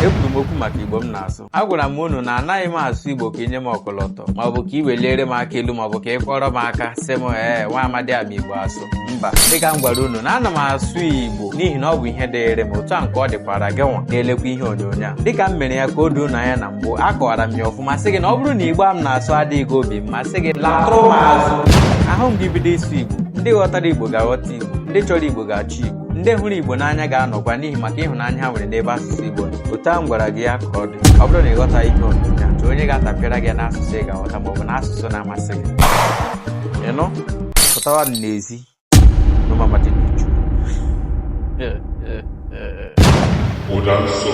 ekwuru m okwu maka Igbo m na-asụ. Agwara m unu na anaghị m asụ Igbo ka inye m ọkọlọtọ maọbụ ka i weliere m aka elu maọbụ ka ị kpọrọ m aka sị m nwa amadi ama Igbo asụ. Mba, dịka m gwara unu na ana m asụ Igbo n'ihi na ọ bụ ihe dịịrị m otu a nke ọ dịkwara gị nwa na-elekwa ihe onyonyo a. Dịka m mere ya ka o doo anya na mbụ, akọwara m ya ọfụma sị gị na ọ bụrụ na Igbo a m na-asụ adịghị gị obi mma, sị gị latụrụ m azụ. Ahụ m gị bido ịsụ Igbo, ndị ghọtara Igbo ga-aghọta Igbo, ndị chọrọ Igbo ga-achọ Igbo, ndị hụrụ Igbo n'anya ga-anọkwa n'ihi maka ịhụnanya ha nwere n'ebe asụsụ Igbo nọ. Otu a m gwara gị ya ka ọ dị. Ọ bụrụ na ị ghọtaghị ihe onyonyo a, chọọ onye ga-atapịara gị n'asụsụ ị ga-aghọta maọbụ n'asụsụ na-amasị gị. Ịnụ pụtawa m n'ezi n'ụmụ amadi n'uju. Ụda nsọ